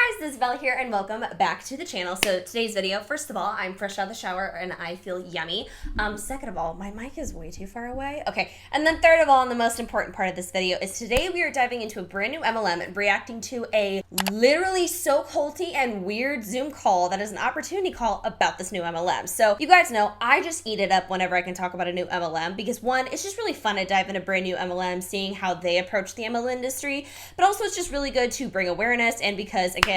guys, this is Isabella here and welcome back to the channel. So today's video, first of all, I'm fresh out of the shower and I feel yummy. Second of all, my mic is way too far away. Okay, and then third of all, and the most important part of this video is today we are diving into a brand new MLM and reacting to a literally so culty and weird Zoom call that is an opportunity call about this new MLM. So you guys know I just eat it up whenever I can talk about a new MLM because one, it's just really fun to dive into brand new MLM, seeing how they approach the MLM industry, but also it's just really good to bring awareness, and because again,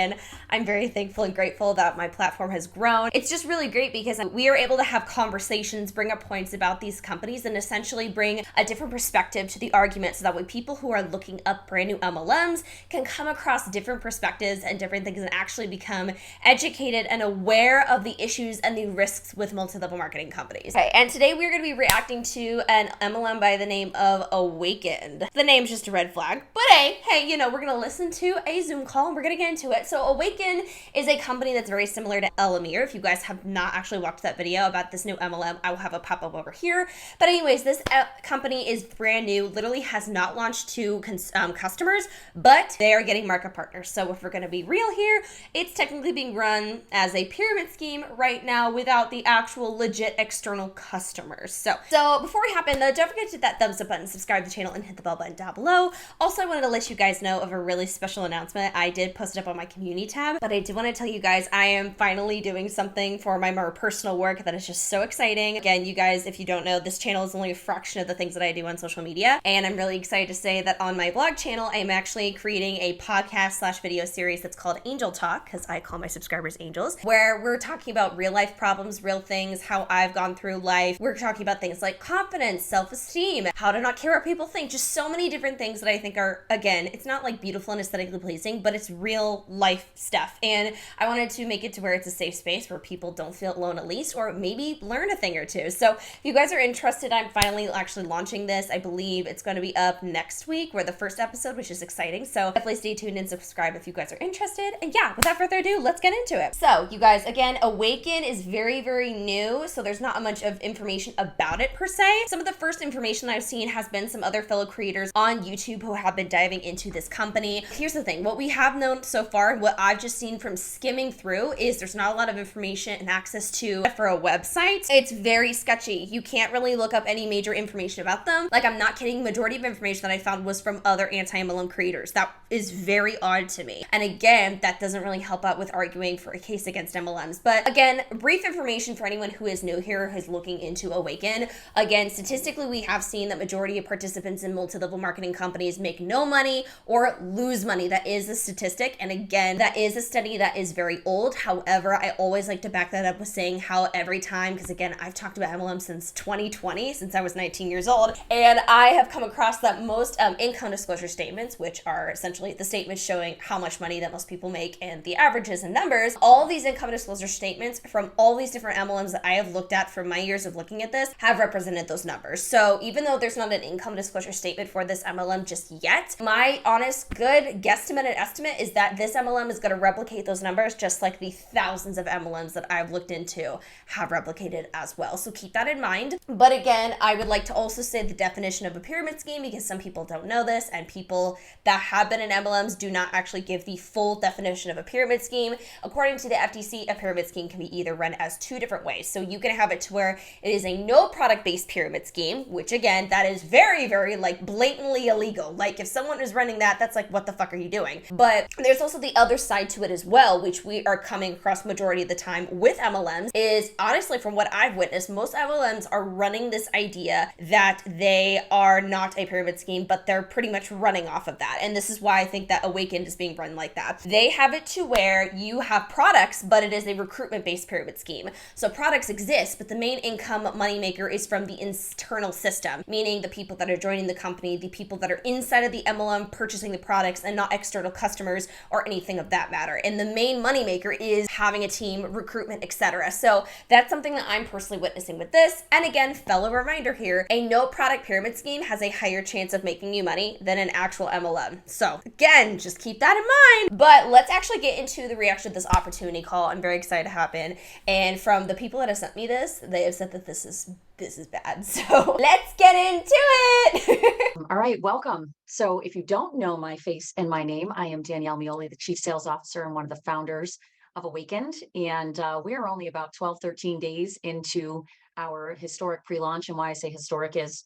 I'm very thankful and grateful that my platform has grown. It's just really great because we are able to have conversations, bring up points about these companies, and essentially bring a different perspective to the argument so that way people who are looking up brand new MLMs can come across different perspectives and different things and actually become educated and aware of the issues and the risks with multi-level marketing companies. Okay, and today we're going to be reacting to an MLM by the name of Awakend. The name's just a red flag, but hey, you know, we're going to listen to a Zoom call and we're going to get into it. So Awakend is a company that's very similar to elomir. If you guys have not actually watched that video about this new MLM, I will have a pop-up over here. But anyways, this company is brand new, literally has not launched to customers, but they are getting market partners. So if we're going to be real here, it's technically being run as a pyramid scheme right now without the actual legit external customers. So before we hop in though, don't forget to hit that thumbs up button, subscribe to the channel, and hit the bell button down below. Also, I wanted to let you guys know of a really special announcement. I did post it up on my community tab, but I do want to tell you guys I am finally doing something for my more personal work that is just so exciting. Again, you guys, if you don't know, this channel is only a fraction of the things that I do on social media, and I'm really excited to say that on my blog channel, I am actually creating a podcast / video series that's called Angel Talk, because I call my subscribers angels, where we're talking about real life problems, real things, how I've gone through life. We're talking about things like confidence, self-esteem, how to not care what people think, just so many different things that I think are, again, it's not like beautiful and aesthetically pleasing, but it's real life stuff. And I wanted to make it to where it's a safe space where people don't feel alone at least, or maybe learn a thing or two. So if you guys are interested, I'm finally actually launching this. I believe it's going to be up next week, or the first episode, which is exciting. So definitely stay tuned and subscribe if you guys are interested. And yeah, without further ado, let's get into it. So you guys, again, Awakend is very, very new, so there's not much of information about it per se. Some of the first information I've seen has been some other fellow creators on YouTube who have been diving into this company. Here's the thing, what we have known so far, and what I've just seen from skimming through, is there's not a lot of information and access to for a website. It's very sketchy. You can't really look up any major information about them. Like, I'm not kidding, majority of information that I found was from other anti-MLM creators. That is very odd to me. And again, that doesn't really help out with arguing for a case against MLMs. But again, brief information for anyone who is new here, who's looking into Awakend. Again, statistically, we have seen that majority of participants in multi-level marketing companies make no money or lose money. That is a statistic. And again, that is a study that is very old. However, I always like to back that up with saying how every time, because again, I've talked about MLM since 2020, since I was 19 years old, and I have come across that most income disclosure statements, which are essentially the statements showing how much money that most people make and the averages and numbers, all these income disclosure statements from all these different MLMs that I have looked at from my years of looking at this have represented those numbers. So even though there's not an income disclosure statement for this MLM just yet, my honest, good guesstimate and estimate is that this MLM is going to replicate those numbers just like the thousands of MLMs that I've looked into have replicated as well. So keep that in mind. But again, I would like to also say the definition of a pyramid scheme, because some people don't know this, and people that have been in MLMs do not actually give the full definition of a pyramid scheme. According to the FTC, a pyramid scheme can be either run as two different ways. So you can have it to where it is a no product based pyramid scheme, which again, that is very, very like blatantly illegal. Like if someone is running that, that's like, what the fuck are you doing? But there's also the other side to it as well, which we are coming across majority of the time with MLMs, is honestly from what I've witnessed, most MLMs are running this idea that they are not a pyramid scheme, but they're pretty much running off of that. And this is why I think that Awakend is being run like that. They have it to where you have products, but it is a recruitment based pyramid scheme. So products exist, but the main income moneymaker is from the internal system, meaning the people that are joining the company, the people that are inside of the MLM purchasing the products, and not external customers or anything of that matter. And the main moneymaker is having a team, recruitment, etc. So that's something that I'm personally witnessing with this. And again, fellow reminder here, a no product pyramid scheme has a higher chance of making you money than an actual MLM. So again, just keep that in mind. But let's actually get into the reaction of this opportunity call. I'm very excited to hop in. And from the people that have sent me this, they have said that this is this is bad. So let's get into it. All right, welcome. So if you don't know my face and my name, I am Danielle Mioli, the Chief Sales Officer and one of the founders of Awakened. And we are only about 12, 13 days into our historic pre-launch. And why I say historic is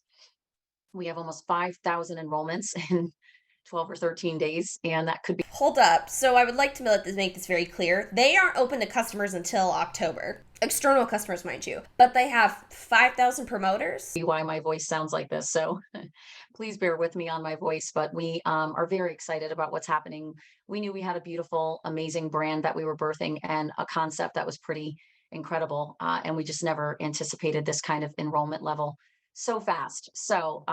we have almost 5,000 enrollments in 12 or 13 days. And that could be Hold up. So I would like to make this very clear. They aren't open to customers until October. External customers, mind you. But they have 5,000 promoters. why my voice sounds like this. So please bear with me on my voice, but we are very excited about what's happening. We knew we had a beautiful, amazing brand that we were birthing and a concept that was pretty incredible. And we just never anticipated this kind of enrollment level so fast. So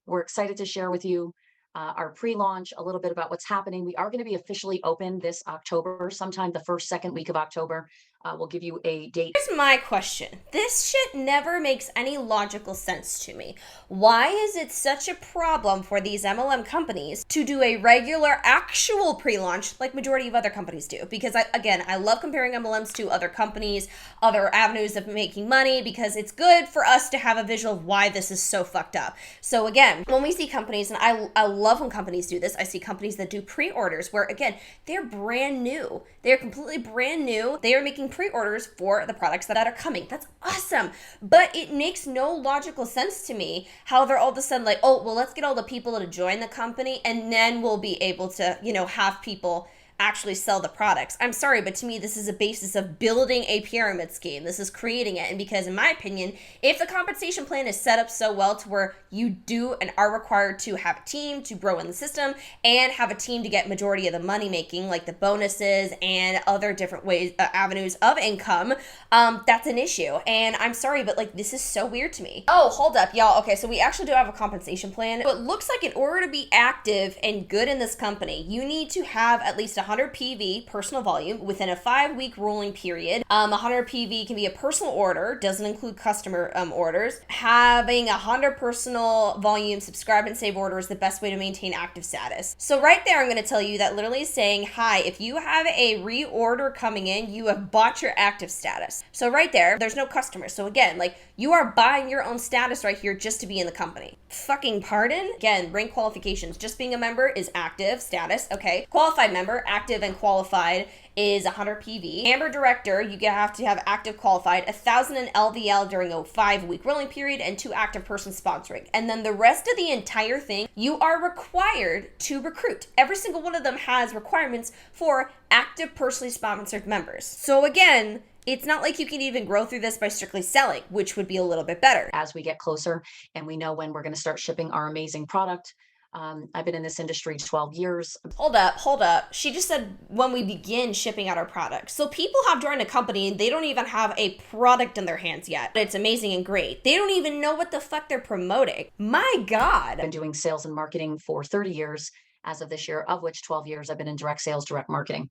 we're excited to share with you our pre-launch, a little bit about what's happening. We are going to be officially open this October, sometime the first, second week of October. We'll give you a date. Here's my question. This shit never makes any logical sense to me. Why is it such a problem for these MLM companies to do a regular actual pre-launch like majority of other companies do? Because I love comparing MLMs to other companies, other avenues of making money, because it's good for us to have a visual of why this is so fucked up. So again, when we see companies, and I love when companies do this, I see companies that do pre-orders where, again, they're brand new. They're completely brand new. They are making pre-orders for the products that are coming. That's awesome. But it makes no logical sense to me how they're all of a sudden like, oh, well, let's get all the people to join the company and then we'll be able to, have people actually sell the products. I'm sorry, but to me, this is a basis of building a pyramid scheme. This is creating it. And because in my opinion, if the compensation plan is set up so well to where you do and are required to have a team to grow in the system and have a team to get majority of the money making, like the bonuses and other different ways, avenues of income, that's an issue. And I'm sorry, but like, this is so weird to me. Oh, hold up, y'all. Okay, so we actually do have a compensation plan. But it looks like in order to be active and good in this company, you need to have at least 100 PV personal volume within a 5-week rolling period. 100 PV can be a personal order, doesn't include customer orders. Having 100 personal volume subscribe and save order is the best way to maintain active status. So right there, I'm going to tell you that literally saying, hi, if you have a reorder coming in, you have bought your active status. So right there, there's no customers. So again, like you are buying your own status right here just to be in the company. Fucking pardon? Again, rank qualifications. Just being a member is active status. Okay. Qualified member, active and qualified is 100 PV. Amber director, you have to have active qualified, 1,000 in LVL during a 5-week rolling period, and 2 active persons sponsoring. And then the rest of the entire thing, you are required to recruit. Every single one of them has requirements for active personally sponsored members. So again, it's not like you can even grow through this by strictly selling, which would be a little bit better. As we get closer and we know when we're going to start shipping our amazing product. I've been in this industry 12 years. Hold up. She just said when we begin shipping out our product. So people have joined a company and they don't even have a product in their hands yet. It's amazing and great. They don't even know what the fuck they're promoting. My God. I've been doing sales and marketing for 30 years as of this year, of which 12 years I've been in direct sales, direct marketing.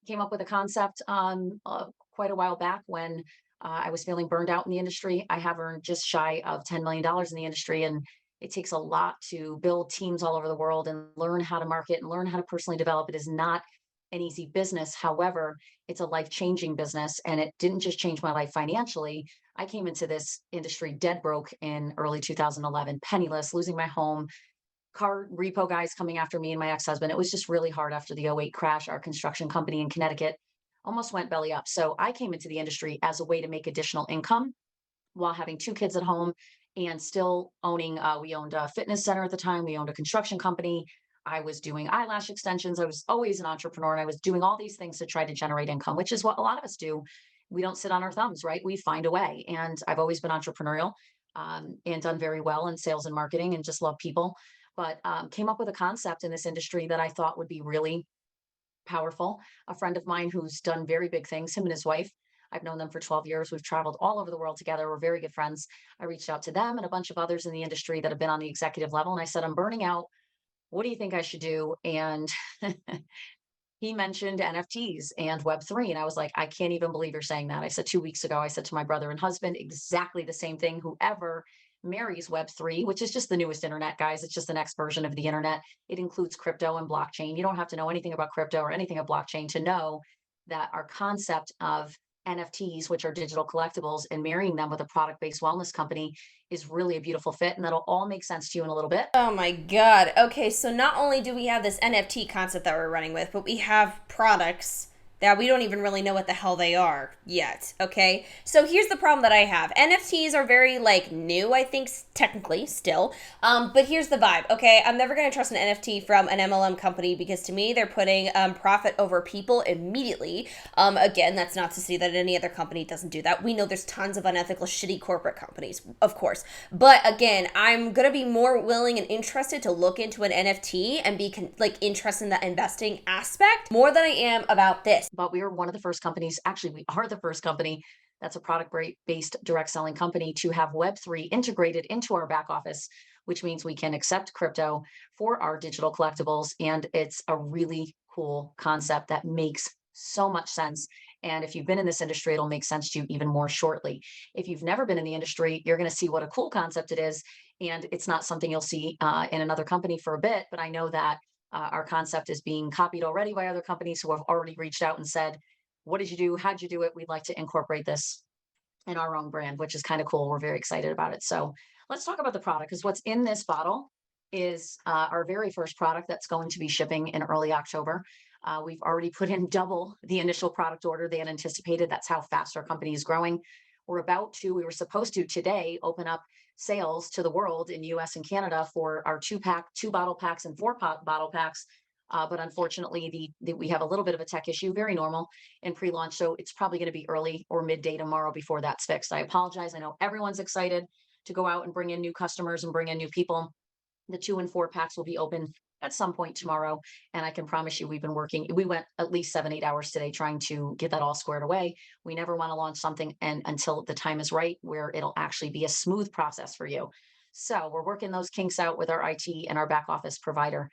Came up with a concept quite a while back when I was feeling burned out in the industry. I have earned just shy of $10 million in the industry, and it takes a lot to build teams all over the world and learn how to market and learn how to personally develop. It is not an easy business. However, it's a life-changing business, and it didn't just change my life financially. I came into this industry dead broke in early 2011, penniless, losing my home, car repo guys coming after me and my ex-husband. It was just really hard after the '08 crash. Our construction company in Connecticut almost went belly up. So I came into the industry as a way to make additional income while having 2 kids at home and still owning, we owned a fitness center at the time. We owned a construction company. I was doing eyelash extensions. I was always an entrepreneur, and I was doing all these things to try to generate income, which is what a lot of us do. We don't sit on our thumbs, right? We find a way. And I've always been entrepreneurial and done very well in sales and marketing and just love people. But came up with a concept in this industry that I thought would be really powerful. A friend of mine who's done very big things, him and his wife, I've known them for 12 years. We've traveled all over the world together. We're very good friends. I reached out to them and a bunch of others in the industry that have been on the executive level. And I said, I'm burning out. What do you think I should do? And he mentioned NFTs and Web3. And I was like, I can't even believe you're saying that. I said 2 weeks ago, I said to my brother and husband, exactly the same thing. Whoever marries Web3, which is just the newest internet, guys. It's just the next version of the internet. It includes crypto and blockchain. You don't have to know anything about crypto or anything of blockchain to know that our concept of NFTs, which are digital collectibles, and marrying them with a product-based wellness company is really a beautiful fit. And that'll all make sense to you in a little bit. Oh my God. Okay, so not only do we have this NFT concept that we're running with, but we have products that we don't even really know what the hell they are yet. Okay, so here's the problem that I have. NFTs are very like new, I think, technically still. But here's the vibe. Okay, I'm never gonna trust an NFT from an MLM company because to me they're putting profit over people immediately. Again, that's not to say that any other company doesn't do that. We know there's tons of unethical, shitty corporate companies, of course. But again, I'm gonna be more willing and interested to look into an NFT and be like interested in that investing aspect more than I am about this. But we are one of the first companies, actually, we are the first company that's a product based direct selling company to have Web3 integrated into our back office, which means we can accept crypto for our digital collectibles. And it's a really cool concept that makes so much sense. And if you've been in this industry, it'll make sense to you even more shortly. If you've never been in the industry, you're going to see what a cool concept it is. And it's not something you'll see in another company for a bit, but I know that our concept is being copied already by other companies who have already reached out and said, what did you do? How'd you do it? We'd like to incorporate this in our own brand, which is kind of cool. We're very excited about it. So let's talk about the product because what's in this bottle is our very first product that's going to be shipping in early October. We've already put in double the initial product order they had anticipated. That's how fast our company is growing. We were supposed to today open up sales to the world in US and Canada for our two bottle packs and bottle packs. But unfortunately, we have a little bit of a tech issue, very normal in pre-launch. So it's probably going to be early or midday tomorrow before that's fixed. I apologize. I know everyone's excited to go out and bring in new customers and bring in new people. The 2 and 4 packs will be open at some point tomorrow. And I can promise you, we went at least 7, 8 hours today trying to get that all squared away. We never want to launch something until the time is right, where it'll actually be a smooth process for you. So we're working those kinks out with our IT and our back office provider.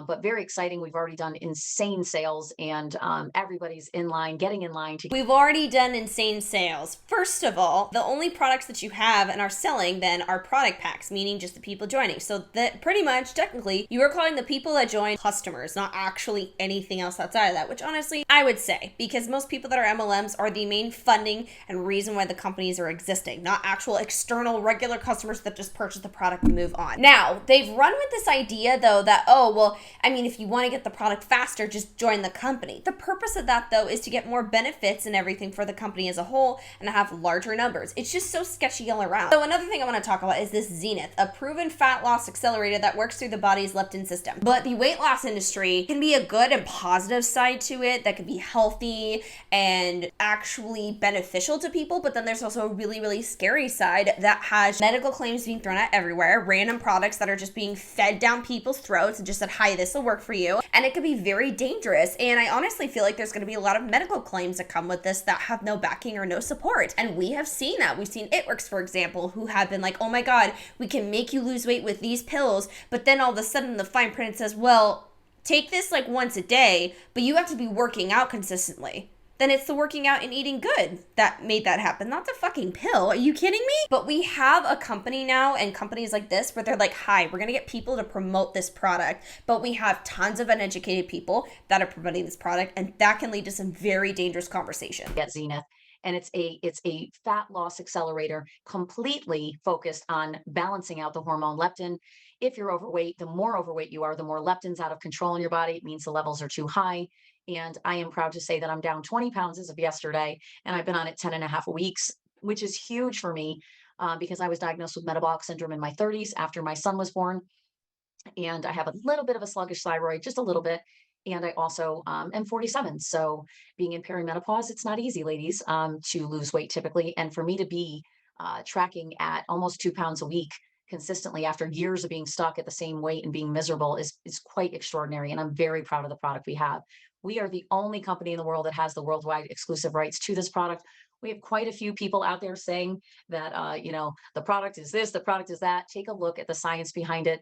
But very exciting. We've already done insane sales and everybody's getting in line to. We've already done insane sales. First of all, the only products that you have and are selling then are product packs, meaning just the people joining. So that pretty much, technically, you are calling the people that join customers, not actually anything else outside of that, which honestly, I would say, because most people that are MLMs are the main funding and reason why the companies are existing, not actual external regular customers that just purchase the product and move on. Now, they've run with this idea though that, oh, well, I mean, if you want to get the product faster, just join the company. The purpose of that, though, is to get more benefits and everything for the company as a whole and have larger numbers. It's just so sketchy all around. So another thing I want to talk about is this Zenith, a proven fat loss accelerator that works through the body's leptin system. But the weight loss industry can be a good and positive side to it that can be healthy and actually beneficial to people. But then there's also a really, really scary side that has medical claims being thrown out everywhere, random products that are just being fed down people's throats and just said, hi, this will work for you. And it could be very dangerous. And I honestly feel like there's going to be a lot of medical claims that come with this that have no backing or no support. And we have seen that. We've seen It Works, for example, who have been like, oh my God, we can make you lose weight with these pills. But then all of a sudden the fine print says, well, take this like once a day, but you have to be working out consistently. Then it's the working out and eating good that made that happen, not the fucking pill. Are you kidding me? But we have a company now and companies like this where they're like, hi, we're gonna get people to promote this product, but we have tons of uneducated people that are promoting this product, and that can lead to some very dangerous conversation. At Zenith. And it's a fat loss accelerator completely focused on balancing out the hormone leptin. If you're overweight, the more overweight you are, the more leptin's out of control in your body. It means the levels are too high. And I am proud to say that I'm down 20 pounds as of yesterday, and I've been on it 10 and a half weeks, which is huge for me because I was diagnosed with metabolic syndrome in my 30s after my son was born. And I have a little bit of a sluggish thyroid, just a little bit. And I also am 47. So being in perimenopause, it's not easy, ladies, to lose weight typically. And for me to be tracking at almost 2 pounds a week consistently after years of being stuck at the same weight and being miserable is quite extraordinary. And I'm very proud of the product we have. We are the only company in the world that has the worldwide exclusive rights to this product. We have quite a few people out there saying that, the product is this, the product is that. Take a look at the science behind it.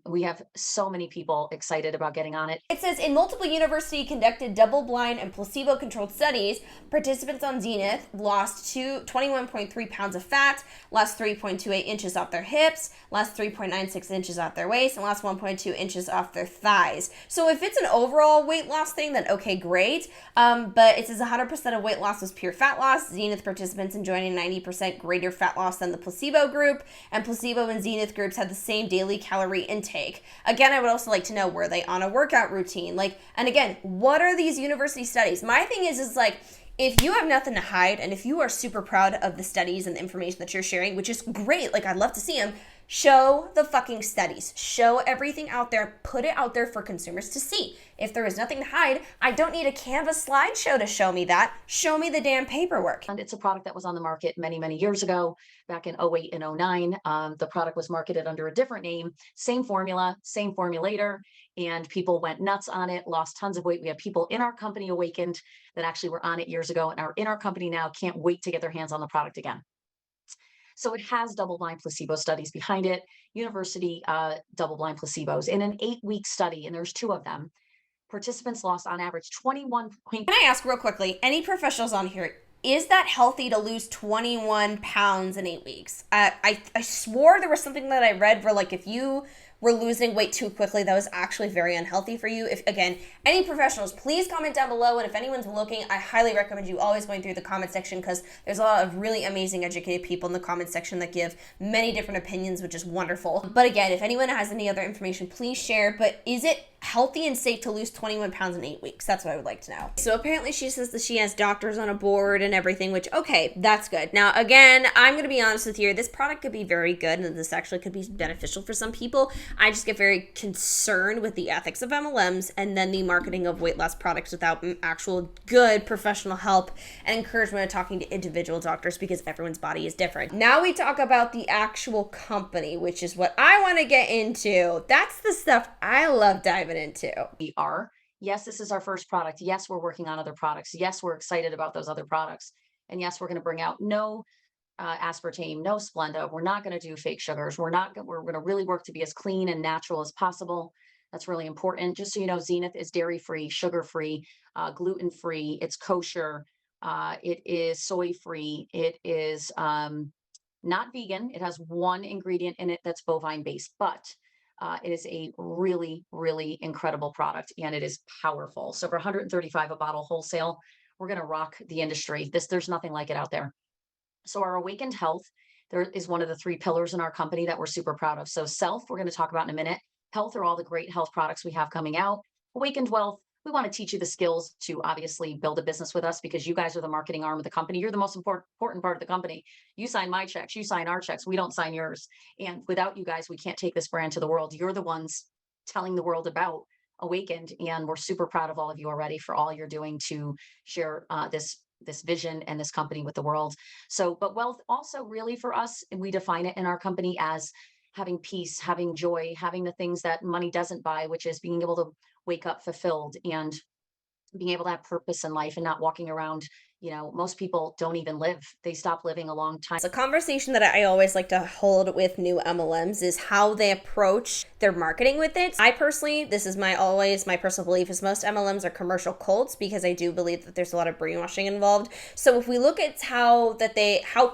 We have so many people excited about getting on it. It says in multiple university conducted double-blind and placebo-controlled studies, participants on Zenith lost 21.3 pounds of fat, lost 3.28 inches off their hips, lost 3.96 inches off their waist, and lost 1.2 inches off their thighs. So if it's an overall weight loss thing, then okay, great. But it says 100% of weight loss was pure fat loss. Zenith participants enjoying 90% greater fat loss than the placebo group, and placebo and Zenith groups had the same daily calorie intake. Again, I would also like to know, were they on a workout routine? Like, and again, what are these university studies? My thing is like, if you have nothing to hide and if you are super proud of the studies and the information that you're sharing, which is great, like I'd love to see them, show the fucking studies. Show everything out there. Put it out there for consumers to see. If there is nothing to hide, I don't need a Canva slideshow to show me that. Show me the damn paperwork. And it's a product that was on the market many, many years ago, back in 08 and 09. The product was marketed under a different name, same formula, same formulator, and people went nuts on it, lost tons of weight. We have people in our company, Awakened, that actually were on it years ago and are in our company now, can't wait to get their hands on the product again. So it has double-blind placebo studies behind it, university double-blind placebos. In an 8-week study, and there's 2 of them, participants lost on average 21 Can I ask real quickly, any professionals on here, is that healthy to lose 21 pounds in 8 weeks? I swore there was something that I read where, like, if you were losing weight too quickly, that was actually very unhealthy for you. If, again, any professionals, please comment down below. And if anyone's looking, I highly recommend you always going through the comment section, because there's a lot of really amazing, educated people in the comment section that give many different opinions, which is wonderful. But again, if anyone has any other information, please share. But is it healthy and safe to lose 21 pounds in 8 weeks? That's what I would like to know. So apparently she says that she has doctors on a board and everything, which, okay, that's good. Now, again, I'm going to be honest with you. This product could be very good, and this actually could be beneficial for some people. I just get very concerned with the ethics of MLMs and then the marketing of weight loss products without actual good professional help and encouragement of talking to individual doctors, because everyone's body is different. Now we talk about the actual company, which is what I want to get into. That's the stuff I love diving into. we are. Yes, this is our first product. Yes, we're working on other products. Yes, we're excited about those other products. And yes, we're going to bring out no aspartame, no Splenda. We're not going to do fake sugars. We're going to really work to be as clean and natural as possible. That's really important. Just so you know, Zenith is dairy free, sugar free, gluten free. It's kosher. It is soy free. It is not vegan. It has one ingredient in it that's bovine based, but it is a really, really incredible product, and it is powerful. So for 135 a bottle wholesale, we're going to rock the industry. There's nothing like it out there. So our Awakened Health, there is one of the 3 pillars in our company that we're super proud of. So self, we're going to talk about in a minute. Health are all the great health products we have coming out. Awakened Wealth, we want to teach you the skills to obviously build a business with us, because you guys are the marketing arm of the company. You're the most important part of the company. You sign my checks, you sign our checks, we don't sign yours. And without you guys, we can't take this brand to the world. You're the ones telling the world about Awakened, and we're super proud of all of you already for all you're doing to share this vision and this company with the world. So, but wealth also really for us, we define it in our company as having peace, having joy, having the things that money doesn't buy, which is being able to wake up fulfilled and being able to have purpose in life and not walking around. Most people don't even live. They stop living a long time. So a conversation that I always like to hold with new MLMs is how they approach their marketing with it. I personally, this is my personal belief, is most MLMs are commercial cults, because I do believe that there's a lot of brainwashing involved. So if we look at how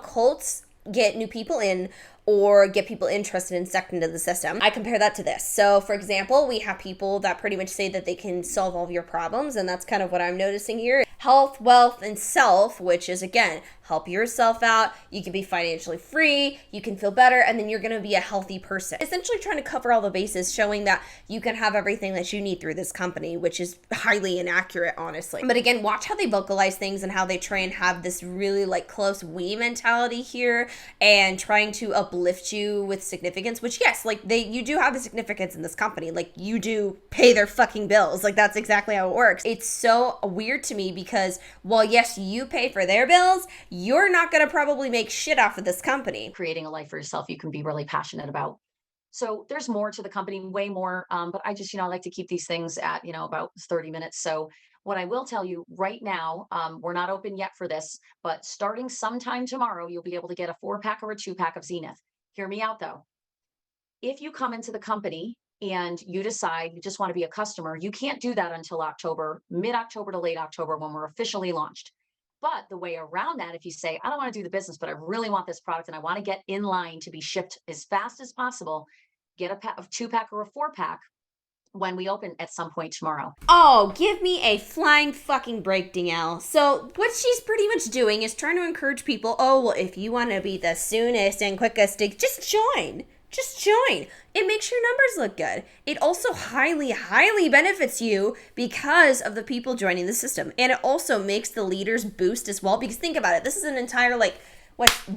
cults get new people in or get people interested and sucked into the system, I compare that to this. So for example, we have people that pretty much say that they can solve all of your problems, and that's kind of what I'm noticing here. Health, wealth, and self, which is, again, help yourself out. You can be financially free, you can feel better, and then you're going to be a healthy person. Essentially trying to cover all the bases, showing that you can have everything that you need through this company, which is highly inaccurate, honestly. But again, watch how they vocalize things and how they try and have this really like close we mentality here, and trying to uplift you with significance, which yes, like you do have a significance in this company. Like you do pay their fucking bills. Like that's exactly how it works. It's so weird to me because while yes, you pay for their bills, you're not going to probably make shit off of this company. Creating a life for yourself you can be really passionate about. So there's more to the company, way more. But I just, I like to keep these things at, about 30 minutes. So what I will tell you right now, we're not open yet for this, but starting sometime tomorrow, you'll be able to get a 4-pack or a 2-pack of Zenith. Hear me out though. If you come into the company and you decide you just want to be a customer, you can't do that until October, mid-October to late October, when we're officially launched. But the way around that, if you say, I don't want to do the business, but I really want this product and I want to get in line to be shipped as fast as possible, get a 2-pack or a 4-pack when we open at some point tomorrow. Oh, give me a flying fucking break, Danielle. So what she's pretty much doing is trying to encourage people, oh, well, if you want to be the soonest and quickest, just join. Just join. It makes your numbers look good. It also highly, highly benefits you because of the people joining the system. And it also makes the leaders boost as well. Because think about it. This is an entire,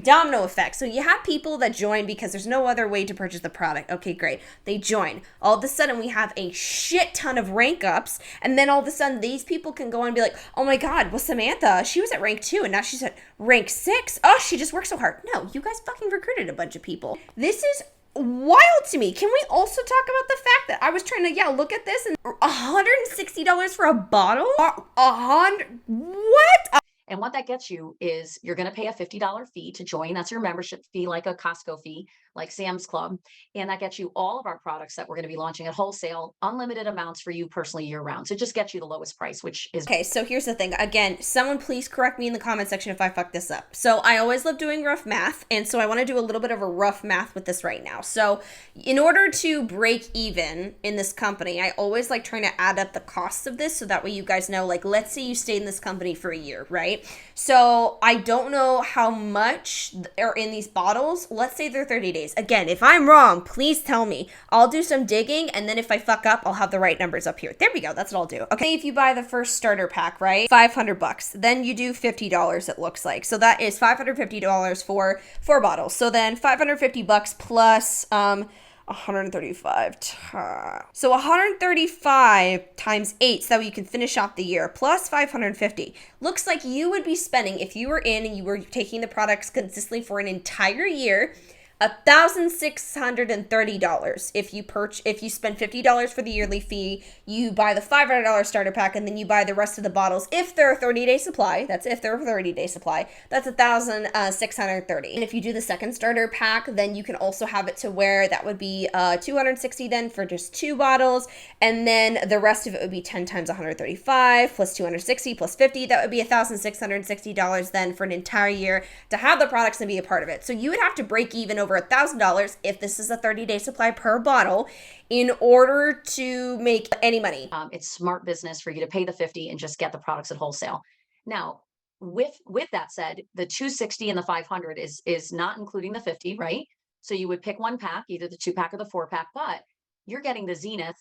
domino effect. So you have people that join because there's no other way to purchase the product. Okay, great. They join. All of a sudden, we have a shit ton of rank ups. And then all of a sudden, these people can go and be like, oh my God, well, Samantha, she was at rank 2 and now she's at rank 6. Oh, she just worked so hard. No, you guys fucking recruited a bunch of people. This is wild to me. Can we also talk about the fact that I was trying to, look at this and $160 for a bottle? What? And what that gets you is you're going to pay a $50 fee to join. That's your membership fee, like a Costco fee, like Sam's Club. And that gets you all of our products that we're going to be launching at wholesale, unlimited amounts for you personally year round. So it just gets you the lowest price, which is... Okay, so here's the thing. Again, someone please correct me in the comment section if I fuck this up. So I always love doing rough math. And so I want to do a little bit of a rough math with this right now. So in order to break even in this company, I always like trying to add up the costs of this. So that way you guys know, let's say you stayed in this company for a year, right? So I don't know how much are in these bottles. Let's say they're 30 days. Again, if I'm wrong, please tell me. I'll do some digging, and then if I fuck up, I'll have the right numbers up here. There we go. That's what I'll do. Okay, if you buy the first starter pack, right? $500. Then you do $50, it looks like. So that is $550 for 4 bottles. So then $550 plus 135. So 135 times 8, so that way you can finish off the year, plus 550. Looks like you would be spending, if you were in and you were taking the products consistently for an entire year, $1,630. If you spend $50 for the yearly fee, you buy the $500 starter pack, and then you buy the rest of the bottles. If they're a 30-day supply, that's if they're a 30-day supply, that's $1,630. And if you do the second starter pack, then you can also have it to where that would be $260 then for just 2 bottles, and then the rest of it would be 10 times 135 plus 260 plus 50. That would be $1,660 then for an entire year to have the products and be a part of it. So you would have to break even over $1,000 if this is a 30-day supply per bottle in order to make any money. It's smart business for you to pay the 50 and just get the products at wholesale. Now, with that said, the 260 and the 500 is not including the 50, right? So you would pick one pack, either the 2-pack or the 4-pack, but you're getting the Zenith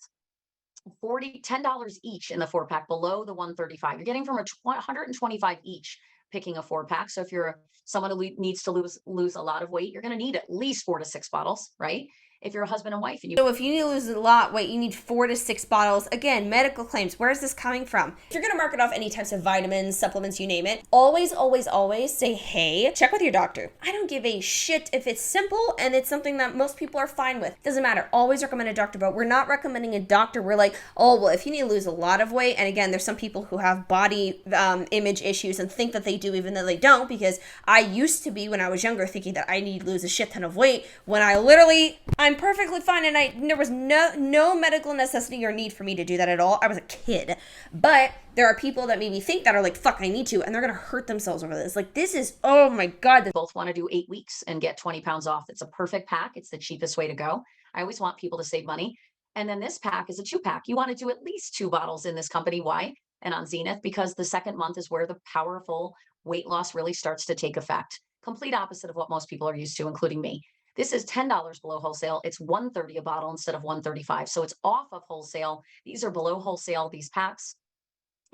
$10 each in the 4-pack below the 135. You're getting from $125 each picking a 4-pack. So if you're someone who needs to lose a lot of weight, you're going to need at least 4 to 6 bottles, right? If you're a husband and wife, and so if you need to lose a lot of weight, you need 4 to 6 bottles. Again, medical claims. Where is this coming from? If you're going to market off any types of vitamins, supplements, you name it, always, always, always say, hey, check with your doctor. I don't give a shit if it's simple and it's something that most people are fine with. Doesn't matter. Always recommend a doctor, but we're not recommending a doctor. We're like, oh, well, if you need to lose a lot of weight, and again, there's some people who have body image issues and think that they do even though they don't, because I used to be, when I was younger, thinking that I need to lose a shit ton of weight when I'm perfectly fine, and there was no medical necessity or need for me to do that at all. I was a kid. But there are people that maybe think that are like, fuck, I need to, and they're going to hurt themselves over this. This is, oh my God. They both want to do 8 weeks and get 20 pounds off. It's a perfect pack. It's the cheapest way to go. I always want people to save money. And then this pack is a 2-pack. You want to do at least 2 bottles in this company. Why? And on Zenith, because the second month is where the powerful weight loss really starts to take effect. Complete opposite of what most people are used to, including me. This is $10 below wholesale. It's $130 a bottle instead of $135. So it's off of wholesale. These are below wholesale, these packs.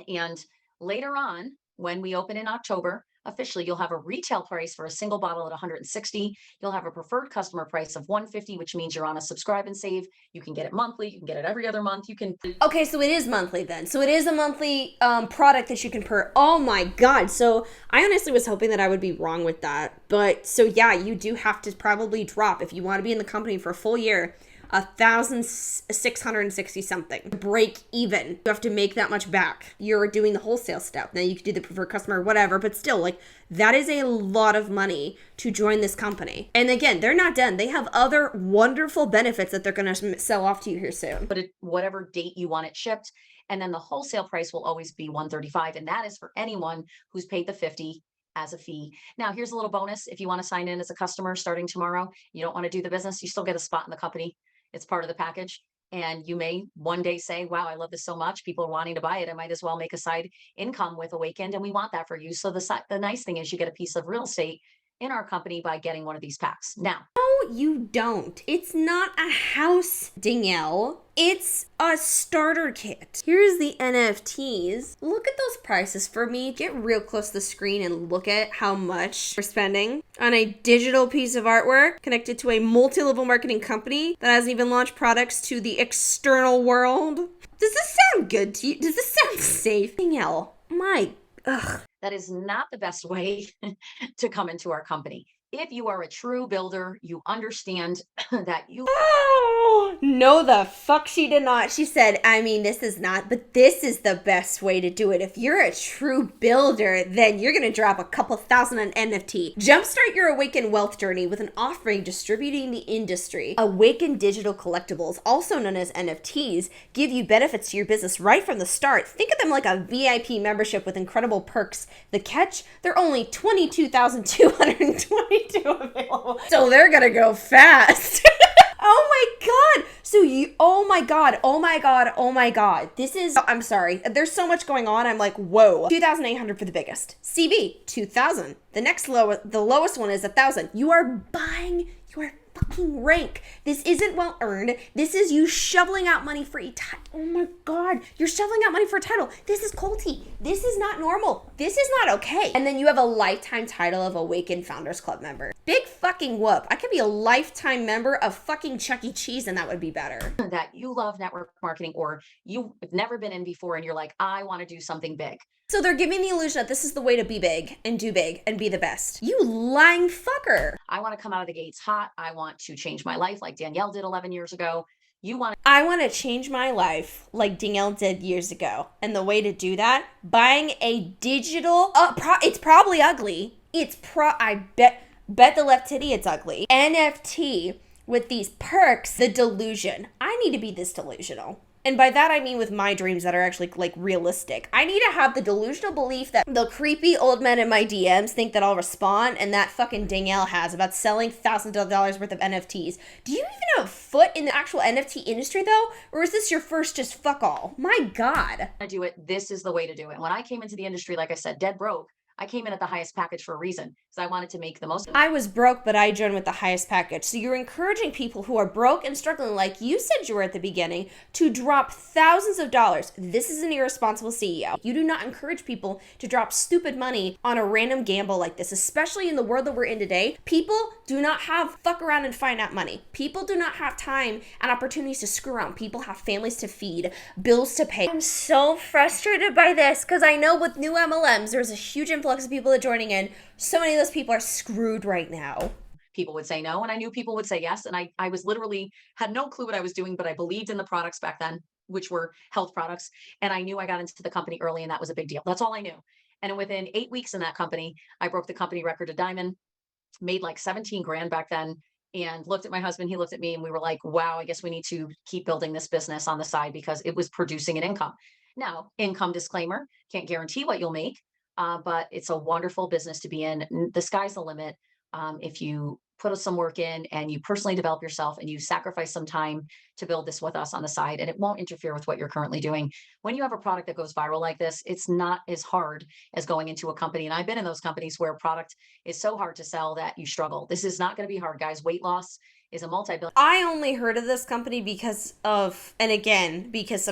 And later on, when we open in October, officially, you'll have a retail price for a single bottle at $160. You'll have a preferred customer price of $150, which means you're on a subscribe and save. You can get it monthly. You can get it every other month. You can. Okay, so it is monthly then. So it is a monthly product that you can Oh my God. So I honestly was hoping that I would be wrong with that. But so yeah, you do have to probably drop, if you want to be in the company for a full year, 1,660 something. Break even. You have to make that much back. You're doing the wholesale stuff. Now you could do the preferred customer or whatever, but still, like, that is a lot of money to join this company. And again, they're not done. They have other wonderful benefits that they're going to sell off to you here soon. But whatever date you want it shipped. And then the wholesale price will always be 135. And that is for anyone who's paid the 50 as a fee. Now, here's a little bonus. If you want to sign in as a customer starting tomorrow, you don't want to do the business, you still get a spot in the company. It's part of the package. And you may one day say, wow, I love this so much. People are wanting to buy it. I might as well make a side income with Awakend. And we want that for you. So the nice thing is you get a piece of real estate in our company by getting one of these packs. Now, you don't. It's not a house, Danielle. It's a starter kit. Here's the NFTs. Look at those prices for me. Get real close to the screen and look at how much we're spending on a digital piece of artwork connected to a multi-level marketing company that hasn't even launched products to the external world. Does this sound good to you? Does this sound safe? Danielle, that is not the best way to come into our company. If you are a true builder, you understand that you... Oh, no, the fuck she did not. She said, I mean, this is not, but this is the best way to do it. If you're a true builder, then you're going to drop a couple thousand on NFT. Jumpstart your Awaken wealth journey with an offering distributing the industry. Awaken digital collectibles, also known as NFTs, give you benefits to your business right from the start. Think of them like a VIP membership with incredible perks. The catch? They're only 22,222 available. So they're going to go fast. Oh my God. So oh my God. This is, I'm sorry. There's so much going on. I'm like, whoa. 2,800 for the biggest. CV, 2,000. The lowest one is 1,000. You are buying your fucking rank. This isn't well earned. This is you shoveling out money for a title. Oh my God. You're shoveling out money for a title. This is culty. This is not normal. This is not okay. And then you have a lifetime title of Awaken Founders Club member. Big fucking whoop. I could be a lifetime member of fucking Chuck E. Cheese and that would be better. That you love network marketing or you've never been in before and you're like, I want to do something big. So they're giving the illusion that this is the way to be big and do big and be the best. You lying fucker. I want to come out of the gates hot. I want to change my life like Danielle did 11 years ago. I want to change my life like Danielle did years ago. And the way to do that, buying a digital, it's probably ugly. I bet the left titty it's ugly. NFT with these perks, the delusion. I need to be this delusional. And by that, I mean with my dreams that are actually like realistic. I need to have the delusional belief that the creepy old men in my DMs think that I'll respond and that fucking Danielle has about selling thousands of dollars worth of NFTs. Do you even have a foot in the actual NFT industry though? Or is this your first just fuck all? My God. I do it. This is the way to do it. When I came into the industry, like I said, dead broke. I came in at the highest package for a reason because I wanted to make the most of it. I was broke, but I joined with the highest package. So you're encouraging people who are broke and struggling, like you said you were at the beginning, to drop thousands of dollars. This is an irresponsible CEO. You do not encourage people to drop stupid money on a random gamble like this, especially in the world that we're in today. People do not have fuck around and find out money. People do not have time and opportunities to screw around. People have families to feed, bills to pay. I'm so frustrated by this because I know with new MLMs, there's a huge influx of people that are joining in. So many of those people are screwed right now. People would say no, and I knew people would say yes. And I was literally had no clue what I was doing, but I believed in the products back then, which were health products. And I knew I got into the company early, and that was a big deal. That's all I knew. And within 8 weeks in that company, I broke the company record of diamond, made like 17 grand back then, and looked at my husband. He looked at me, and we were like, wow, I guess we need to keep building this business on the side because it was producing an income. Now, income disclaimer, can't guarantee what you'll make. But it's a wonderful business to be in. The sky's the limit. If you put some work in and you personally develop yourself and you sacrifice some time to build this with us on the side, and it won't interfere with what you're currently doing. When you have a product that goes viral like this, it's not as hard as going into a company. And I've been in those companies where product is so hard to sell that you struggle. This is not going to be hard, guys. Weight loss is a multi-billion. I only heard of this company because some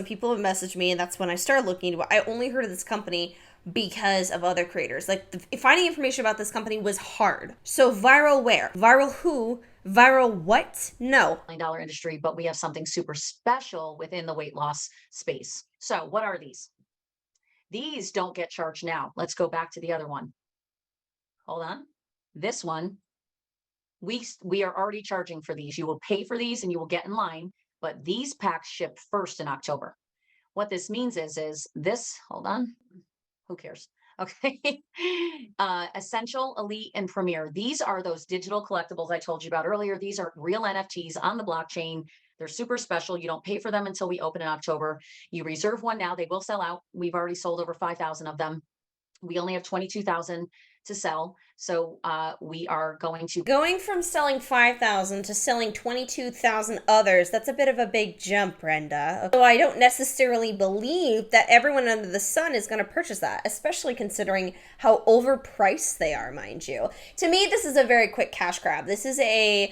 people have messaged me, and that's when I started looking into it. I only heard of this company because of other creators. Like finding information about this company was hard. So viral where? Viral who? Viral what? No. $1 industry, but we have something super special within the weight loss space. So what are these? These don't get charged now. Let's go back to the other one. Hold on. This one we are already charging for these. You will pay for these and you will get in line, but these packs ship first in October. What this means is this, hold on, who cares? Okay. Essential, Elite, and Premier. These are those digital collectibles I told you about earlier. These are real NFTs on the blockchain. They're super special. You don't pay for them until we open in October. You reserve one now. They will sell out. We've already sold over 5,000 of them. We only have 22,000 to sell. So we are going from selling 5,000 to selling 22,000 others. That's a bit of a big jump, Brenda. So I don't necessarily believe that everyone under the sun is going to purchase that, especially considering how overpriced they are, mind you. To me, this is a very quick cash grab. This is a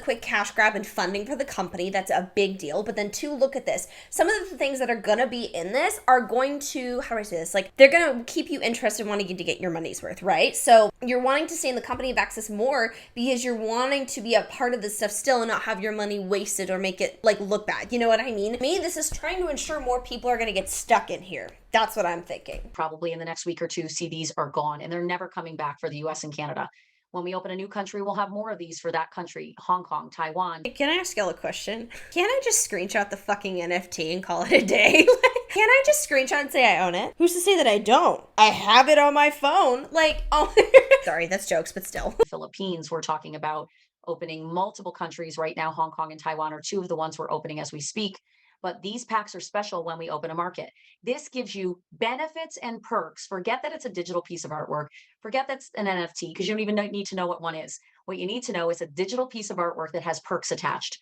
quick cash grab and funding for the company. That's a big deal. But then two, look at this. Some of the things that are going to be in this are going to, how do I say this? Like, they're going to keep you interested, wanting you to get your money's worth, right? So you're wanting to stay in the company of access more because you're wanting to be a part of this stuff still and not have your money wasted or make it like look bad. You know what I mean? To me, this is trying to ensure more people are going to get stuck in here. That's what I'm thinking. probably in the next week or two see these are gone and they're never coming back for the US and Canada. When we open a new country, we'll have more of these for that country, Hong Kong, Taiwan. Can I ask y'all a question? Can I just screenshot the fucking NFT and call it a day? Can I just screenshot and say I own it? Who's to say that I don't? I have it on my phone. Like, oh, sorry, that's jokes, but still. The Philippines, we're talking about opening multiple countries right now. Hong Kong and Taiwan are two of the ones we're opening as we speak. But these packs are special when we open a market. This gives you benefits and perks. Forget that it's a digital piece of artwork. Forget that's an NFT because you don't even need to know what one is. What you need to know is a digital piece of artwork that has perks attached.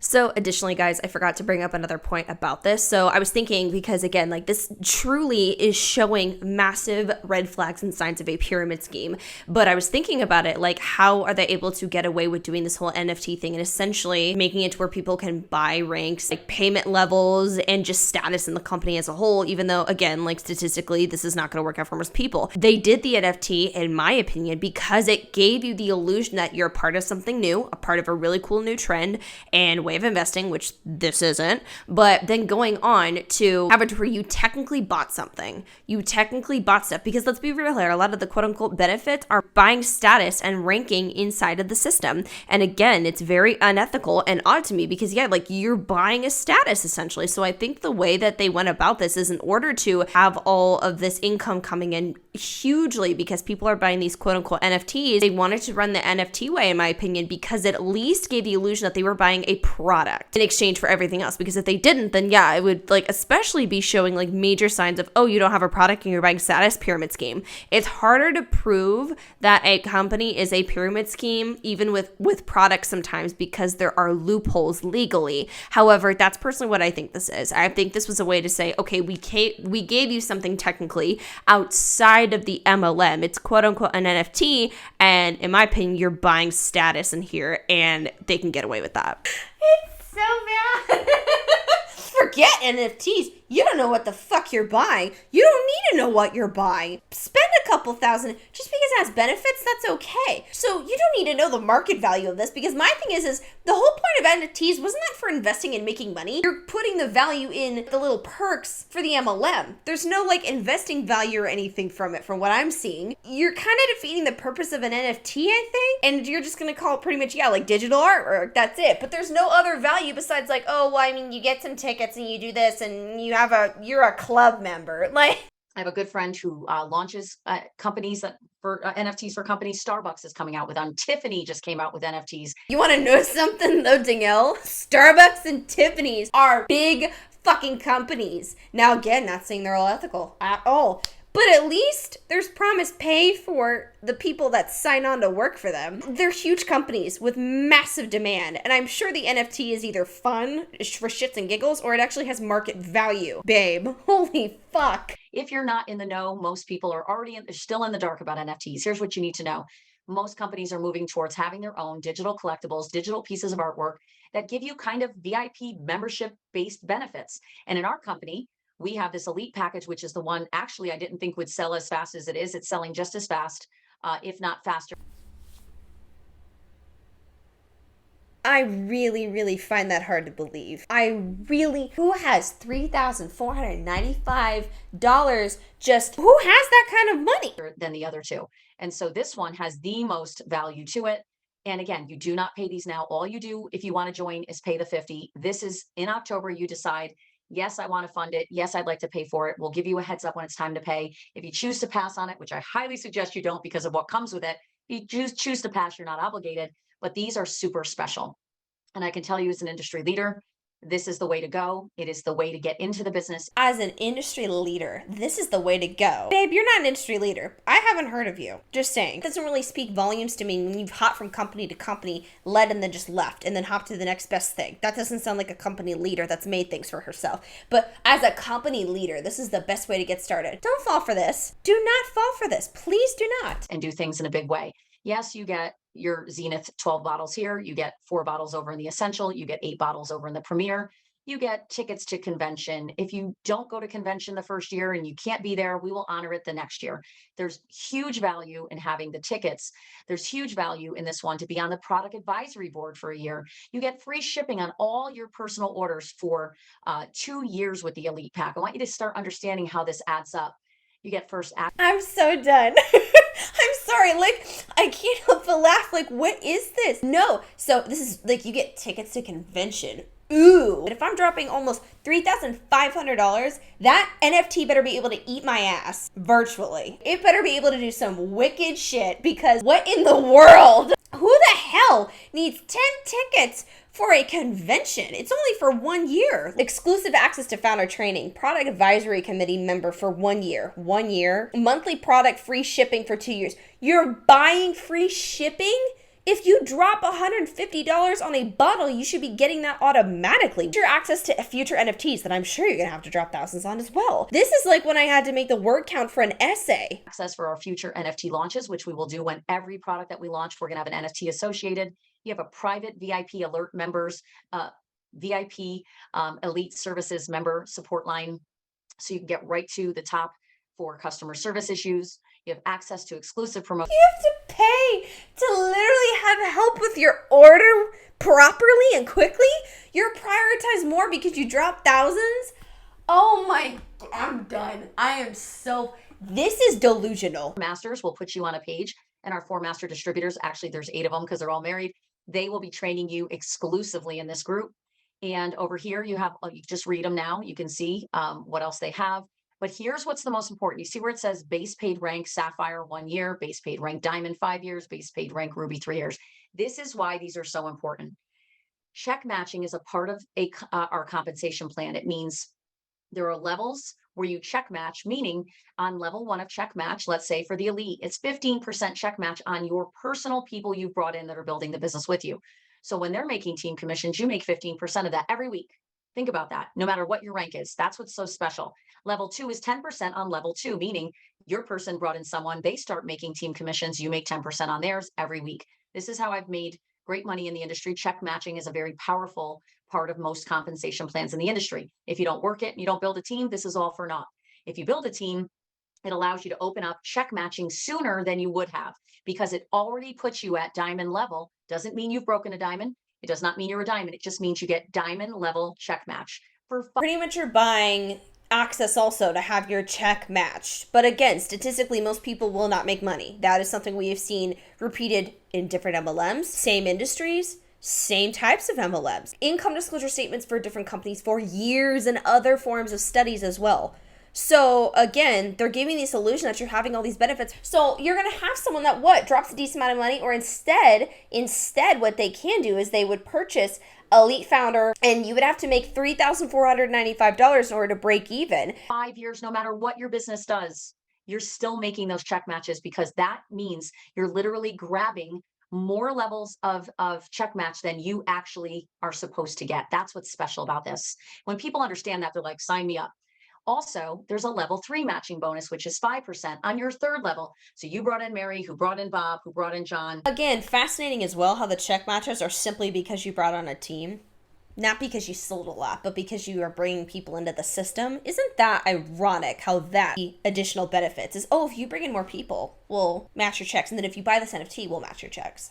So additionally, guys, I forgot to bring up another point about this. So I was thinking, because again, like this truly is showing massive red flags and signs of a pyramid scheme. But I was thinking about it, like how are they able to get away with doing this whole NFT thing and essentially making it to where people can buy ranks, like payment levels and just status in the company as a whole, even though again, like statistically, this is not going to work out for most people. They did the NFT, in my opinion, because it gave you the illusion that you're a part of something new, a part of a really cool new trend and way of investing, which this isn't, but then going on to have it where you technically bought something. You technically bought stuff because let's be real here, a lot of the quote unquote benefits are buying status and ranking inside of the system. And again, it's very unethical and odd to me because yeah, like you're buying a status essentially. So I think the way that they went about this is in order to have all of this income coming in hugely because people are buying these quote unquote NFTs, they wanted to run the NFT way, in my opinion, because it at least gave the illusion that they were buying a product in exchange for everything else. Because if they didn't, then yeah, it would like especially be showing like major signs of, oh, you don't have a product and you're buying status, pyramid scheme. It's harder to prove that a company is a pyramid scheme, even with products sometimes, because there are loopholes legally. However, that's personally what I think this is. I think this was a way to say, okay, we gave you something technically outside of the MLM. It's quote unquote an NFT, and in my opinion, you're buying status in here, and they can get away with that. It's so bad. Forget NFTs. You don't know what the fuck you're buying. You don't need to know what you're buying. Spend a couple thousand. Just because it has benefits, that's okay. So you don't need to know the market value of this, because my thing is the whole point of NFTs wasn't that for investing and making money. You're putting the value in the little perks for the MLM. There's no like investing value or anything from it, from what I'm seeing. You're kind of defeating the purpose of an NFT, I think, and you're just gonna call it pretty much, yeah, like digital artwork. That's it. But there's no other value besides like, oh, well, I mean, you get some tickets and you do this and you're a club member. Like, I have a good friend who launches companies for NFTs for companies. Starbucks is coming out with them. Tiffany just came out with NFTs. You want to know something though, Danielle? Starbucks and Tiffany's are big fucking companies. Now again, not saying they're all ethical at all, but at least there's promised pay for the people that sign on to work for them. They're huge companies with massive demand, and I'm sure the NFT is either fun for shits and giggles or it actually has market value. Babe, holy fuck. If you're not in the know, most people are already still in the dark about NFTs. Here's what you need to know. Most companies are moving towards having their own digital collectibles, digital pieces of artwork that give you kind of VIP membership-based benefits. And in our company, we have this elite package, which is the one actually I didn't think would sell as fast as it is. It's selling just as fast, if not faster. I really, really find that hard to believe. Who has $3,495 who has that kind of money? Than the other two. And so this one has the most value to it. And again, you do not pay these now. All you do if you want to join is pay the 50. This is in October. You decide, yes, I want to fund it. Yes, I'd like to pay for it. We'll give you a heads up when it's time to pay. If you choose to pass on it, which I highly suggest you don't because of what comes with it, if you choose to pass, you're not obligated. But these are super special. And I can tell you as an industry leader, this is the way to go. It is the way to get into the business. As an industry leader, this is the way to go. Babe, you're not an industry leader. I haven't heard of you. Just saying. It doesn't really speak volumes to me when you've hopped from company to company, led and then just left, and then hopped to the next best thing. That doesn't sound like a company leader that's made things for herself. But as a company leader, this is the best way to get started. Don't fall for this. Do not fall for this. Please do not. And do things in a big way. Yes, you get your Zenith 12 bottles here. You get 4 bottles over in the Essential. You get 8 bottles over in the Premier. You get tickets to convention. If you don't go to convention the first year and you can't be there, we will honor it the next year. There's huge value in having the tickets. There's huge value in this one to be on the product advisory board for a year. You get free shipping on all your personal orders for 2 years with the Elite Pack. I want you to start understanding how this adds up. You get first access. I'm so done. I'm sorry, like, I can't help but laugh. Like, what is this? No. So this is like, you get tickets to convention. Ooh. But if I'm dropping almost $3,500, that NFT better be able to eat my ass virtually. It better be able to do some wicked shit, because what in the world? Who the hell needs 10 tickets for a convention? It's only for 1 year. Exclusive access to founder training, product advisory committee member for 1 year. 1 year. Monthly product free shipping for 2 years. You're buying free shipping? If you drop $150 on a bottle, you should be getting that automatically. Future access to future NFTs that I'm sure you're gonna have to drop thousands on as well. This is like when I had to make the word count for an essay. Access for our future NFT launches, which we will do when every product that we launch, we're gonna have an NFT associated. You have a private VIP alert members, VIP elite services member support line. So you can get right to the top for customer service issues. You have access to exclusive promotions. You have to pay to literally have help with your order properly and quickly. You're prioritized more because you drop thousands. Oh my, I'm done. This is delusional. Masters will put you on a page, and our 4 master distributors, actually there's 8 of them because they're all married. They will be training you exclusively in this group. And over here you have, you just read them now. You can see what else they have. But here's what's the most important. You see where it says base paid rank Sapphire 1 year, base paid rank Diamond 5 years, base paid rank Ruby 3 years. This is why these are so important. Check matching is a part of our compensation plan. It means there are levels where you check match, meaning on level 1 of check match, let's say for the elite, it's 15% check match on your personal people you've brought in that are building the business with you. So when they're making team commissions, you make 15% of that every week. Think about that, no matter what your rank is. That's what's so special. Level 2 is 10% on level 2, meaning your person brought in someone, they start making team commissions, you make 10% on theirs every week. This is how I've made great money in the industry. Check matching is a very powerful part of most compensation plans in the industry. If you don't work it and you don't build a team, this is all for naught. If you build a team, it allows you to open up check matching sooner than you would have, because it already puts you at diamond level. Doesn't mean you've broken a diamond. It does not mean you're a diamond. It just means you get diamond level check match. Pretty much you're buying access also to have your check matched. But again, statistically, most people will not make money. That is something we have seen repeated in different MLMs, same industries, same types of MLMs. Income disclosure statements for different companies for years and other forms of studies as well. So again, they're giving the illusion that you're having all these benefits. So you're going to have someone that drops a decent amount of money, or instead what they can do is they would purchase Elite Founder, and you would have to make $3,495 in order to break even. 5 years, no matter what your business does, you're still making those check matches, because that means you're literally grabbing more levels of check match than you actually are supposed to get. That's what's special about this. When people understand that, they're like, sign me up. Also, there's a level 3 matching bonus, which is 5% on your 3rd level. So you brought in Mary, who brought in Bob, who brought in John. Again, fascinating as well how the check matches are simply because you brought on a team. Not because you sold a lot, but because you are bringing people into the system. Isn't that ironic how that additional benefits is, oh, if you bring in more people, we'll match your checks. And then if you buy this NFT, we'll match your checks.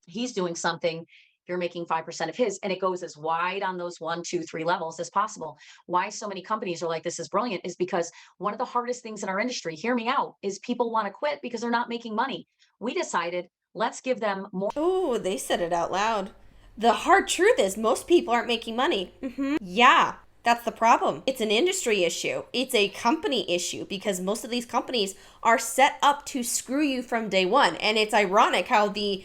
He's doing something, you're making 5% of his, and it goes as wide on those 1, 2, 3 levels as possible. Why so many companies are like, this is brilliant, is because one of the hardest things in our industry, hear me out, is people want to quit because they're not making money. We decided, let's give them more. Ooh, they said it out loud. The hard truth is most people aren't making money. Yeah, that's the problem. It's an industry issue. It's a company issue because most of these companies are set up to screw you from day one. And it's ironic how the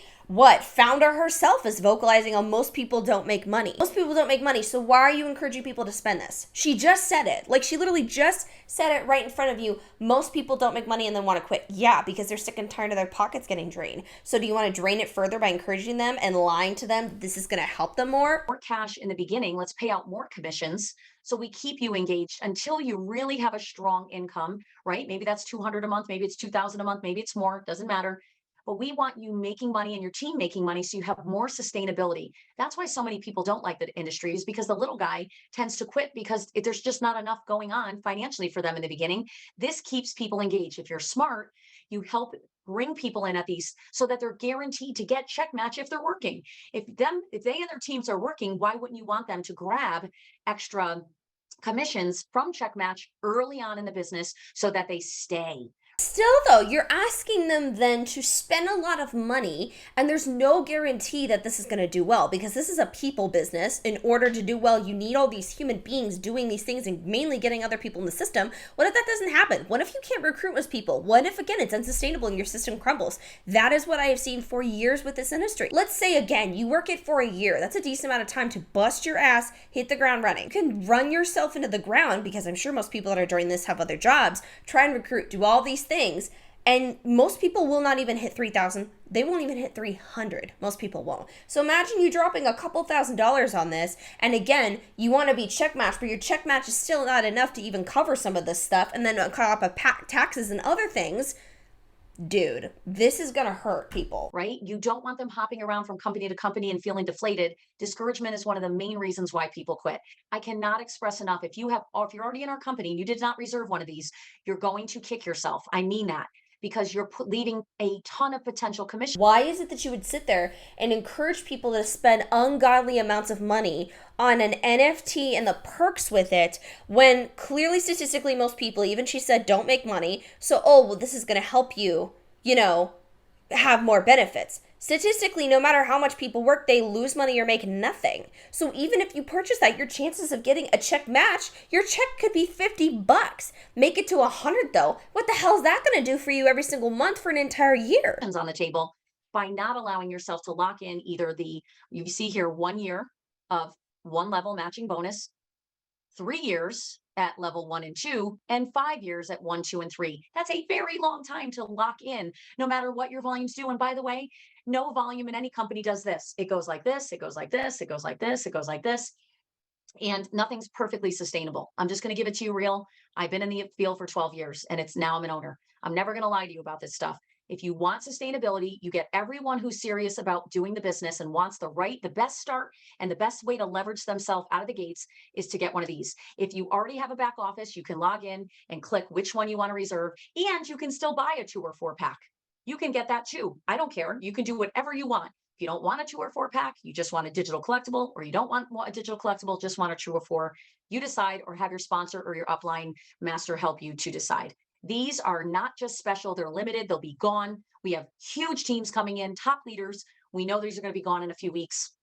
founder herself is vocalizing on most people don't make money. Most people don't make money, so why are you encouraging people to spend this? She just said it. Like, she literally just said it right in front of you. Most people don't make money and then want to quit. Yeah, because they're sick and tired of their pockets getting drained. So do you want to drain it further by encouraging them and lying to them that this is going to help them more? More cash in the beginning. Let's pay out more commissions. So we keep you engaged until you really have a strong income, right? Maybe that's 200 a month, maybe it's 2000 a month, maybe it's more, doesn't matter. But we want you making money and your team making money so you have more sustainability. That's why so many people don't like the industry, is because the little guy tends to quit because there's just not enough going on financially for them in the beginning. This keeps people engaged. If you're smart, you help bring people in at these so that they're guaranteed to get check match if they're working. If they and their teams are working, why wouldn't you want them to grab extra commissions from check match early on in the business so that they stay? Still, though, you're asking them then to spend a lot of money, and there's no guarantee that this is going to do well because this is a people business. In order to do well, you need all these human beings doing these things and mainly getting other people in the system. What if that doesn't happen? What if you can't recruit most people? What if, again, it's unsustainable and your system crumbles? That is what I have seen for years with this industry. Let's say, again, you work it for a year. That's a decent amount of time to bust your ass, hit the ground running. You can run yourself into the ground because I'm sure most people that are doing this have other jobs, try and recruit, do all these things, and most people will not even hit 3,000. They won't even hit 300. Most people won't. So imagine you dropping a couple $1,000s on this, and again, you want to be check match, but your check match is still not enough to even cover some of this stuff, and then on top of taxes and other things. Dude, this is gonna hurt people. Right? You don't want them hopping around from company to company and feeling deflated. Discouragement is one of the main reasons why people quit. I cannot express enough. If you're already in our company and you did not reserve one of these, you're going to kick yourself. I mean that, because you're leaving a ton of potential commission. Why is it that you would sit there and encourage people to spend ungodly amounts of money on an NFT and the perks with it when clearly statistically most people, even she said, don't make money? So, oh, well, this is going to help you, have more benefits. Statistically, no matter how much people work, they lose money or make nothing. So even if you purchase that, your chances of getting a check match, your check could be $50. Make it to 100 though. What the hell is that going to do for you every single month for an entire year? On the table by not allowing yourself to lock in either you see here 1 year of one level matching bonus, 3 years at level 1 and 2, and 5 years at 1, 2, and 3. That's a very long time to lock in, no matter what your volumes do. And by the way, no volume in any company does this. It goes like this, it goes like this, it goes like this, it goes like this. And nothing's perfectly sustainable. I'm just going to give it to you real. I've been in the field for 12 years and now I'm an owner. I'm never going to lie to you about this stuff. If you want sustainability, you get everyone who's serious about doing the business and wants the best start and the best way to leverage themselves out of the gates is to get one of these. If you already have a back office, you can log in and click which one you want to reserve, and you can still buy a 2 or 4 pack. You can get that too. I don't care. You can do whatever you want. If you don't want a 2 or 4 pack, you just want a digital collectible, or you don't want a digital collectible, just want a 2 or 4, you decide, or have your sponsor or your upline master help you to decide. These are not just special, they're limited, they'll be gone. We have huge teams coming in, top leaders. We know these are going to be gone in a few weeks.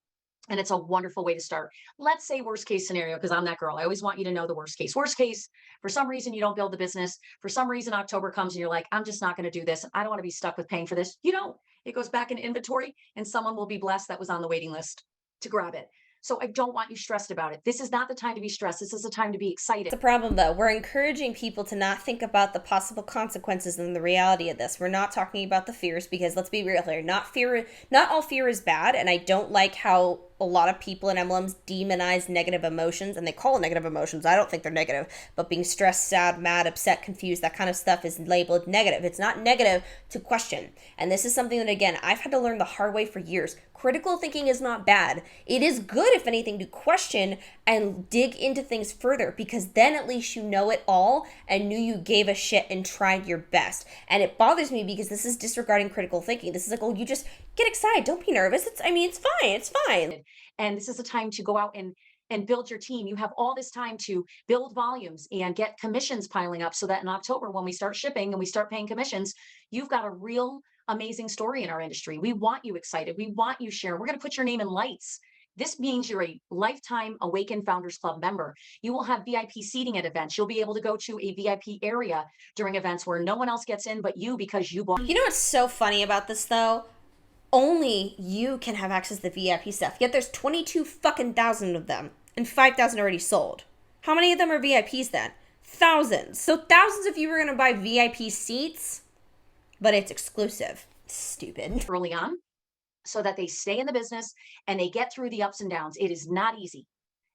And it's a wonderful way to start. Let's say worst case scenario, because I'm that girl. I always want you to know the worst case. Worst case, for some reason, you don't build the business. For some reason, October comes and you're like, I'm just not going to do this. I don't want to be stuck with paying for this. You don't. It goes back in inventory and someone will be blessed that was on the waiting list to grab it. So I don't want you stressed about it. This is not the time to be stressed. This is the time to be excited. The problem though, we're encouraging people to not think about the possible consequences and the reality of this. We're not talking about the fears because let's be real here, not all fear is bad, and I don't like how a lot of people in MLMs demonize negative emotions, and they call it negative emotions. I don't think they're negative, but being stressed, sad, mad, upset, confused, that kind of stuff is labeled negative. It's not negative to question. And this is something that, again, I've had to learn the hard way for years. Critical thinking is not bad. It is good, if anything, to question and dig into things further, because then at least you know it all and knew you gave a shit and tried your best. And it bothers me because this is disregarding critical thinking. This is like, oh, Get excited. Don't be nervous. It's fine. It's fine. And this is a time to go out and build your team. You have all this time to build volumes and get commissions piling up so that in October, when we start shipping and we start paying commissions, you've got a real amazing story in our industry. We want you excited. We want you sharing. We're going to put your name in lights. This means you're a lifetime Awaken Founders Club member. You will have VIP seating at events. You'll be able to go to a VIP area during events where no one else gets in but you because you bought. You know what's so funny about this though? Only you can have access to the VIP stuff. Yet there's 22 fucking thousand of them and 5,000 already sold. How many of them are VIPs then? Thousands. So thousands of you are going to buy VIP seats, but it's exclusive. Stupid. Early on, so that they stay in the business and they get through the ups and downs. It is not easy.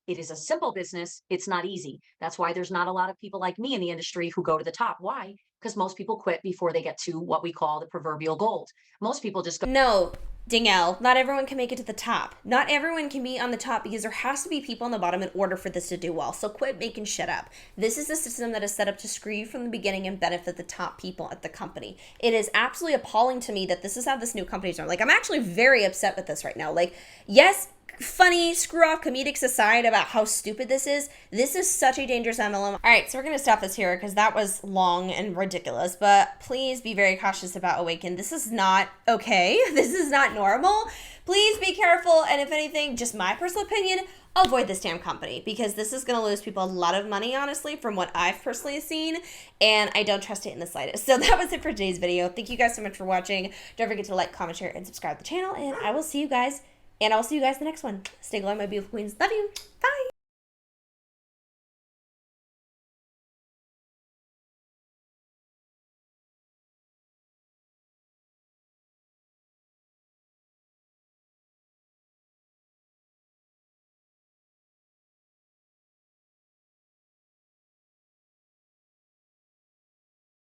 It is a simple business. It's not easy. That's why there's not a lot of people like me in the industry who go to the top. Why? Because most people quit before they get to what we call the proverbial gold. Most people just go. No, Danielle, not everyone can make it to the top. Not everyone can be on the top because there has to be people on the bottom in order for this to do well. So quit making shit up. This is a system that is set up to screw you from the beginning and benefit the top people at the company. It is absolutely appalling to me that this is how this new company is run. Like, I'm actually very upset with this right now. Like, yes, funny, screw off comedic aside about how stupid this is such a dangerous MLM. All right, so we're gonna stop this here because that was long and ridiculous, but please be very cautious about Awaken. This is not okay. This is not normal. Please be careful, and if anything, just my personal opinion, avoid this damn company because this is gonna lose people a lot of money, honestly, from what I've personally seen, and I don't trust it in the slightest. So that was it for today's video. Thank you guys so much for watching. Don't forget to like, comment, share, and subscribe to the channel, and I will see you guys in the next one. Stay glowing, my beautiful queens. Love you. Bye.